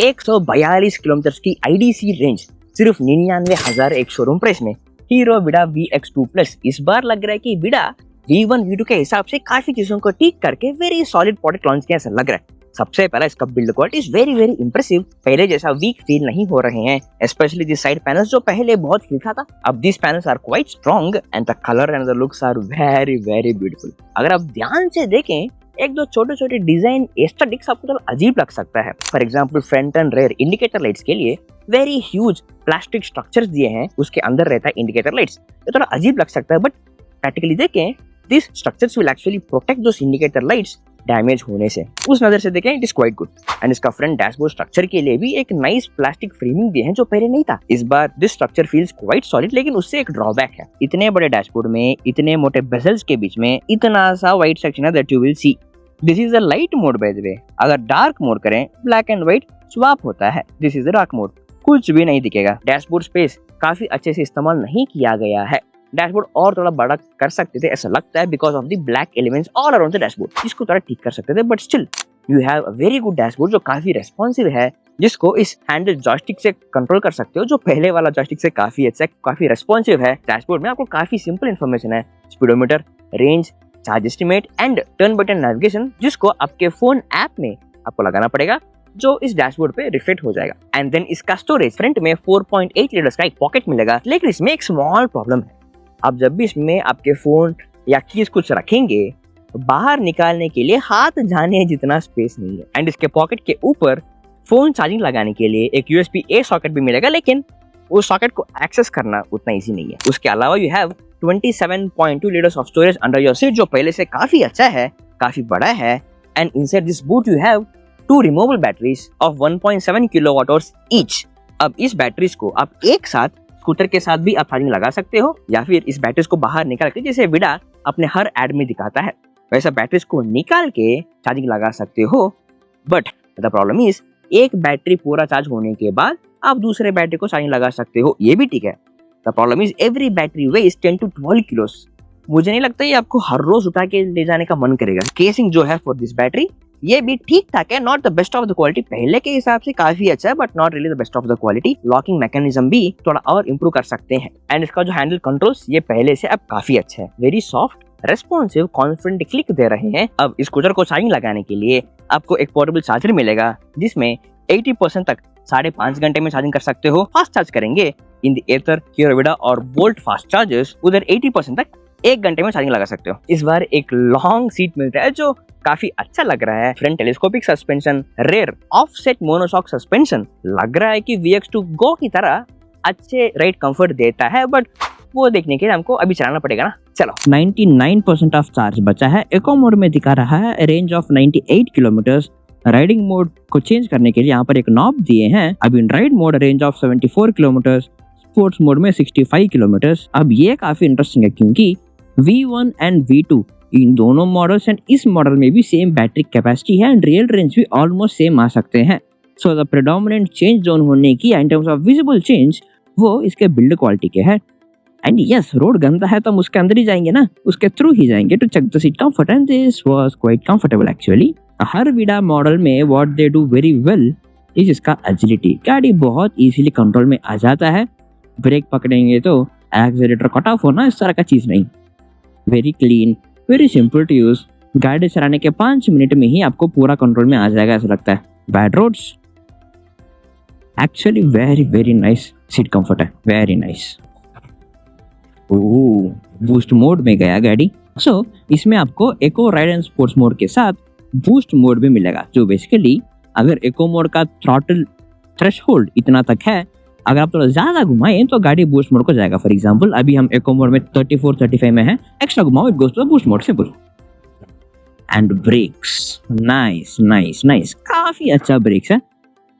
142 kilometre की IDC range सिर्फ 99,000 एक शोरूम प्राइस में। हीरो विडा VX2 प्लस इस बार लग रहा है कि विडा V1 V2 के हिसाब से काफी चीजों को ठीक करके वेरी सॉलिड प्रोडक्ट लॉन्च किया ऐसा लग रहा है। सबसे पहला इसका build quality is very very impressive. पहले जैसा वीक फील नहीं हो रहे हैं, स्पेशली दिस साइड पैनल्स जो पहले बहुत हिलता था, अब this panels are quite strong and the colour and the looks are very very beautiful. अगर आप ध्यान से देखें एक दो छोटे छोटे डिजाइन एस्थेटिक्स आपको थोड़ा अजीब लग सकता है। For example front and rear indicator lights के लिए वेरी ह्यूज प्लास्टिक स्ट्रक्चर्स दिए हैं, उसके अंदर रहता है इंडिकेटर लाइट्स। ये थोड़ा अजीब लग सकता है बट प्रैक्टिकली देखें this structures will actually protect those indicator lights damage होने से। उस नजर से देखें it is quite good. And इसका फ्रंट डैशबोर्ड स्ट्रक्चर के लिए भी एक नाइस प्लास्टिक फ्रेमिंग दिए हैं जो पहले नहीं था। इस बार this structure feels quite solid, लेकिन उससे एक ड्रॉबैक है, इतने बड़े डैशबोर्ड में इतने मोटे बेजल्स के बीच में इतना सा व्हाइट सेक्शन है that you will see. This is a light mode by the way. अगर डार्क मोड करें ब्लैक एंड व्हाइट स्वैप होता है। This is the dark mode, कुछ भी नहीं दिखेगा। डैशबोर्ड स्पेस काफी अच्छे से इस्तेमाल नहीं किया गया है। डैशबोर्ड और थोड़ा बड़ा कर सकते थे ऐसा लगता है because of the black elements all around the dashboard. इसको थोड़ा ठीक कर सकते थे but still you have a very good dashboard जो काफी रेस्पॉन्सिव है, जिसको इस हैंडल जॉयस्टिक से कंट्रोल कर सकते हो, जो पहले वाला जॉयस्टिक से काफी अच्छा काफी रेस्पॉन्सिव है। डैशबोर्ड में आपको काफी सिंपल इन्फॉर्मेशन है, speedometer, range, charge estimate and turn button navigation, जिसको आपके फोन ऐप में आपको लगाना पड़ेगा जो इस डैशबोर्ड पे रिफ्लेक्ट हो जाएगा। एंड देन इसका स्टोरेज फ्रंट में 4.8 लीटर का एक पॉकेट मिलेगा, लेकिन इसमें एक स्मॉल प्रॉब्लम है। आप जब भी इसमें आपके फोन या कीज कुछ रखेंगे, बाहर निकालने के लिए हाथ जाने जितना स्पेस नहीं है। एंड इसके पॉकेट के ऊपर फोन चार्जिंग लगाने के लिए एक USB-A सॉकेट भी मिलेगा, लेकिन उस सॉकेट को एक्सेस करना उतना इजी नहीं है। उसके अलावा you have 27.2 litres of storage under your seat, जो पहले से काफी अच्छा है, काफी बड़ा है। And inside this boot you have 2 removable batteries of 1.7 kilowatt hours each. अब इस बैटरीज को आप एक साथ स्कूटर के साथ भी आप चार्जिंग लगा सकते हो, या फिर इस बैटरीज को बाहर निकाल के, जैसे विडा अपने हर एड में दिखाता है, वैसा बैटरीज को निकाल के चार्जिंग लगा सकते हो। बट द प्रॉब्लम इज एक बैटरी पूरा चार्ज होने के बाद आप दूसरे बैटरी को चार्जिंग लगा सकते हो, ये भी ठीक है। The problem is every battery weighs 10 to 12 kilos. मुझे नहीं लगता ये आपको हर रोज उठा के ले जाने का मन करेगा। केसिंग जो है फॉर दिस बैटरी ये भी ठीक ठाक है, not the best of the quality, पहले के हिसाब से काफी अच्छा है but not really the best of the quality. Locking mechanism भी थोड़ा और इंप्रूव कर सकते हैं। एंड इसका जो हैंडल कंट्रोल्स ये पहले से अब काफी अच्छा है, very soft, responsive, confident click दे रहे हैं। अब स्कूटर को चार्जिंग लगाने के लिए आपको एक पोर्टेबल चार्जर मिलेगा, जिसमें 80% तक 5.5 घंटे में चार्जिंग कर सकते हो। फास्ट चार्ज करेंगे इन द एथर, हीरो विडा और बोल्ट फास्ट चार्जर्स, उधर 80% तक 1 घंटे में चार्जिंग लगा सकते हो। इस बार एक लॉन्ग सीट मिलता है जो काफी अच्छा लग रहा है। Front telescopic suspension, rear offset monoshock suspension, लग रहा है कि VX2 Go की तरह अच्छे राइड कंफर्ट देता है, बट वो देखने के लिए हमको अभी चलाना पड़ेगा ना। चलो 99% ऑफ चार्ज बचा है। इको मोड में दिखा रहा है range of 98 kilometre. Riding mode को चेंज करने के लिए यहाँ पर एक नॉब दिए हैं। अब in ride mode range of 74 kilometre, sports mode में 65 किलोमीटर। अब ये काफी इंटरेस्टिंग है क्योंकि V1 एंड V2 इन दोनों मॉडल्स एंड इस मॉडल में भी सेम बैटरी कैपेसिटी है एंड रियल रेंज भी ऑलमोस्ट सेम आ सकते हैं। So the predominant change zone होने की in terms of visible change वो इसके बिल्ड क्वालिटी के है। एंड यस, रोड गंदा है तो हम उसके अंदर ही जाएंगे ना, उसके थ्रू ही जाएंगे to check the seat comfort, and this was quite comfortable actually. हर विडा मॉडल में what they do very well is इसका एजिलिटी। गाड़ी बहुत इजीली कंट्रोल में आ जाता है, ब्रेक पकड़ेंगे तो एक्सीलरेटर कट ऑफ होना, इस तरह का चीज नहीं। Very clean, very simple to use. गाड़ी चलाने के 5 मिनट में ही आपको पूरा कंट्रोल में आ जाएगा ऐसा लगता है। Bad roads actually very very nice seat comfort है, वेरी नाइस। बूस्ट मोड में गया गाड़ी। सो इसमें आपको eco ride and sports mode के साथ बूस्ट मोड भी मिलेगा, जो बेसिकली अगर इको मोड का थ्रॉटल थ्रेशहोल्ड इतना तक है, अगर आप थोड़ा ज्यादा घुमाएं तो गाड़ी बूस्ट मोड को जाएगा। फॉर एग्जांपल अभी हम इको मोड में 34-35 में है, एक्स्ट्रा घुमाओ it goes to boost mode, simple. And brakes, nice nice nice, काफी अच्छा ब्रेक्स है।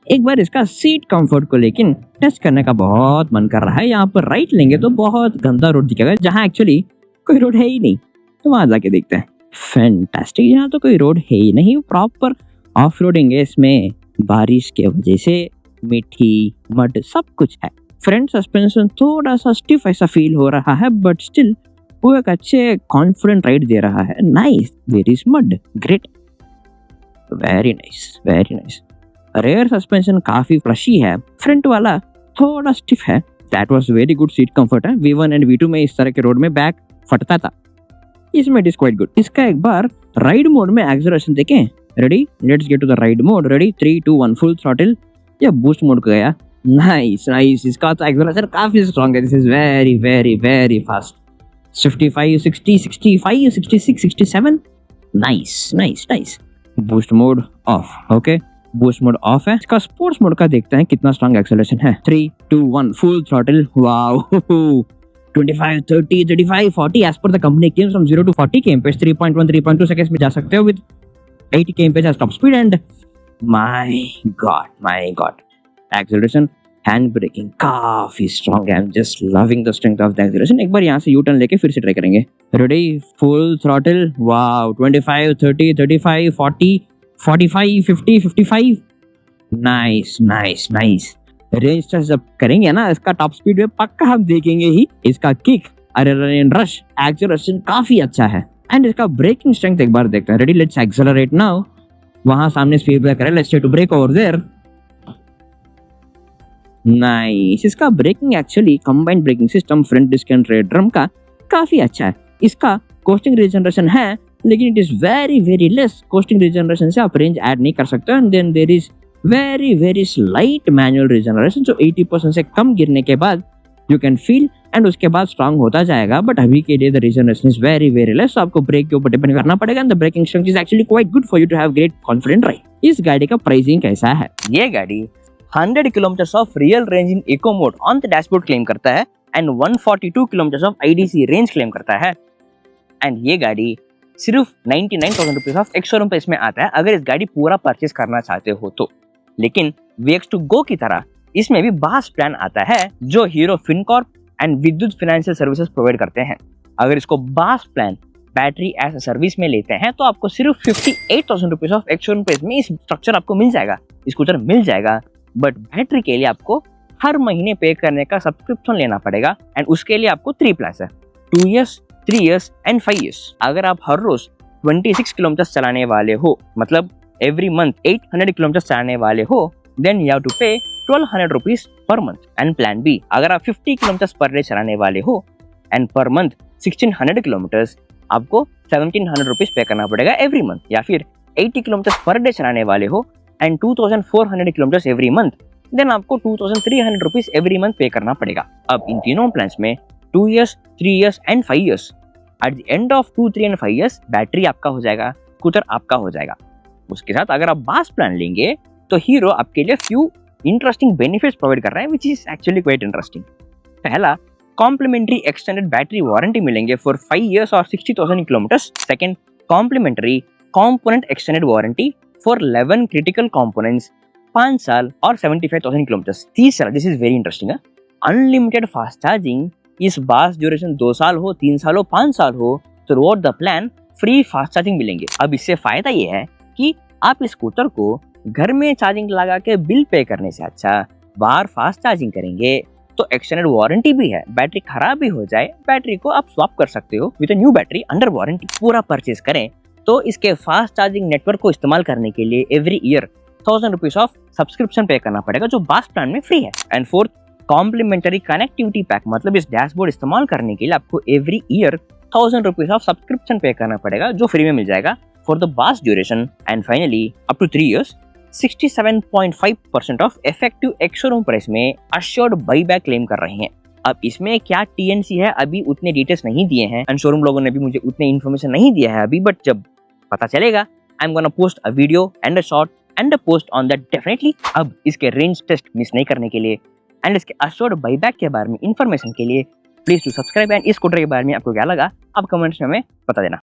एक बार इसका सीट कंफर्ट को लेकिन टेस्ट करने का बहुत मन कर रहा है। यहाँ पर राइट लेंगे तो बहुत गंदा रोड दिखेगा, जहाँ एक्चुअली कोई रोड है ही नहीं, तो वहां जाके देखते हैं। फैंटास्टिक, यहाँ तो कोई रोड है ही नहीं, प्रॉपर ऑफ रोडिंग है इसमें। बारिश के वजह से मिट्टी, मड सब कुछ है। फ्रंट सस्पेंशन थोड़ा सा स्टिफ ऐसा फील हो रहा है, बट स्टिल वो एक अच्छे कॉन्फिडेंट राइड दे रहा है। Nice, very smooth, great, very nice, very nice. Rare suspension काफी फ्लशी है, फ्रंट वाला थोड़ा स्टिफ है। That was very good seat comfort है। V1 एंड V2 में इस तरह के रोड में बैक फटता था, इसमें इट इज क्वाइट गुड। इसका एक बार राइड मोड में एक्सेलरेशन देखें। Ready, let's get to the ride mode. Ready, 3 2 1 full throttle या बूस्ट मोड गया। नाइस नाइस, इसका तो एक्सेलरेशन काफी स्ट्रांग है। This is very very very fast. 55 60 65 66 67, nice nice nice. Boost mode off. Okay, boost mode off है। इसका sports mode का देखते हैं कितना स्ट्रांग एक्सेलरेशन है। 3 2 1 फुल थ्रॉटल। वाओ, 25 30 35 40 एज पर the company claims from 0 to 40 kmph 3.1 3.2 seconds में जा सकते हो with 80 kmph as top speed. And my god acceleration, hand braking काफी स्ट्रांग है। I am just loving the strength of the acceleration. एक बार यहाँ से यू टर्न लेके फिर से ट्राई करेंगे। Ready, full throttle. Wow, 25 30 35 40 45 50 55, nice nice nice. Range test जब करेंगे ना, इसका टॉप स्पीड में पक्का हम देखेंगे ही। इसका किक, एड्रेनालिन रश, एक्सेलरेशन काफी अच्छा है। एंड इसका ब्रेकिंग स्ट्रेंथ एक बार देखते हैं। Ready, let's accelerate now. वहां सामने स्पीड ब्रेकर है, let's try to brake over there. Nice, इसका braking actually combined braking system front disc and rear drum का काफी अच्छा है। इसका कोस्टिंग रीजनरेशन है, लेकिन it is very very less. Coasting regeneration से आप रेंज ऐड नहीं कर सकते। And then there is very very slight manual regeneration, जो 80% से कम गिरने के बाद यू कैन फील, एंड उसके बाद स्ट्रांग होता जाएगा। बट अभी के लिए the regeneration is very very less, आपको ब्रेक के ऊपर डिपेंड करना पड़ेगा। And the braking strength is actually quite good for you to have great confident ride. इस गाड़ी का प्राइसिंग कैसा है? ये गाड़ी 100 kilometre of real range in eco mode on the dashboard claim करता है and 142 kilometre of IDC range claim करता है। एंड ये गाड़ी सिर्फ 99,000 rupees of ex showroom price में आता है अगर इस गाड़ी पूरा परचेज करना चाहते हो तो। लेकिन VX2 Go की तरह इसमें भी बास प्लान आता है जो Hero FinCorp and Vidyut financial services provide करते हैं। अगर इसको BaaS plan battery as a service में लेते हैं तो आपको सिर्फ 58,000 rupees of ex showroom price में इस स्ट्रक्चर आपको मिल जाएगा, स्कूटर मिल जाएगा। बट बैटरी के लिए आपको हर महीने पे करने का सब्सक्रिप्शन लेना पड़ेगा। एंड उसके लिए आपको 3 प्लान्स है, 2 years 3 years एंड 5 years। अगर आप हर रोज 26 किलोमीटर चलाने वाले हो, मतलब एवरी मंथ 800 किलोमीटर चलाने वाले हो, देन यू हैव टू पे 1200 rupees per month. And plan B, अगर आप 50 किलोमीटर पर डे चलाने वाले हो एंड पर मंथ 1600 किलोमीटर, आपको 1700 रुपीज पे करना पड़ेगा एवरी मंथ। या फिर 80 किलोमीटर पर डे चलाने वाले हो and 2400 kilometre every month, then आपको 2300 रुपीज एवरी मंथ पे करना पड़ेगा। अब इन तीनों प्लान्स में 2 years 3 years and 5 years, at the end of 2 3 and 5 years battery आपका हो जाएगा, स्कूटर आपका हो जाएगा। उसके साथ अगर आप बास प्लान लेंगे तो हीरो आपके लिए फ्यू इंटरेस्टिंग बेनिफिट्स प्रोवाइड कर रहा है, which is actually quite interesting. पहला, कॉम्प्लीमेंट्री एक्सटेंडेड बैटरी वारंटी मिलेंगे फॉर 5 years और 60,000 kilometres. Second, complimentary component extended warranty for 11 critical components 5 साल और 75,000 किलोमीटर्स। तीसरा, this is very interesting, unlimited fast charging. इस बास ड्यूरेशन 2 साल हो, 3 साल हो, 5 साल हो, तो through out the plan free fast charging मिलेंगे। अब इससे फायदा ये है कि आप इस स्कूटर को घर में चार्जिंग लगा के बिल पे करने से अच्छा बाहर फास्ट चार्जिंग करेंगे तो एक्सटेंडेड वारंटी भी है। बैटरी खराब भी हो जाए, बैटरी को आप स्वैप कर सकते हो with a new battery under warranty. पूरा परचेज करें तो इसके फास्ट चार्जिंग नेटवर्क को इस्तेमाल करने के लिए every year 1000 rupees of subscription pay करना पड़ेगा, जो बास प्लान में फ्री है। And fourth, complimentary connectivity pack, मतलब इस डैशबोर्ड इस्तेमाल करने के लिए आपको every year 1000 rupees of subscription pay करना पड़ेगा, जो फ्री में मिल जाएगा for the BaaS duration. And finally, up to 3 years 67.5% of effective ex showroom price में अश्योर्ड बाईबैक क्लेम कर रहे हैं। अब इसमें क्या TNC है अभी उतने डिटेल्स नहीं दिए हैं एंड शोरूम लोगों ने भी मुझे उतने इन्फॉर्मेशन नहीं दिया है अभी, बट जब पता चलेगा I am gonna post a video and a short and a post on that definitely. अब इसके रेंज टेस्ट मिस नहीं करने के लिए एंड इसके अश्योर्ड बाईबैक के बारे में इन्फॉर्मेशन के लिए प्लीज टू सब्सक्राइब। एंड इस स्कूटर के बारे में आपको क्या लगा आप कमेंट्स में हमें बता देना।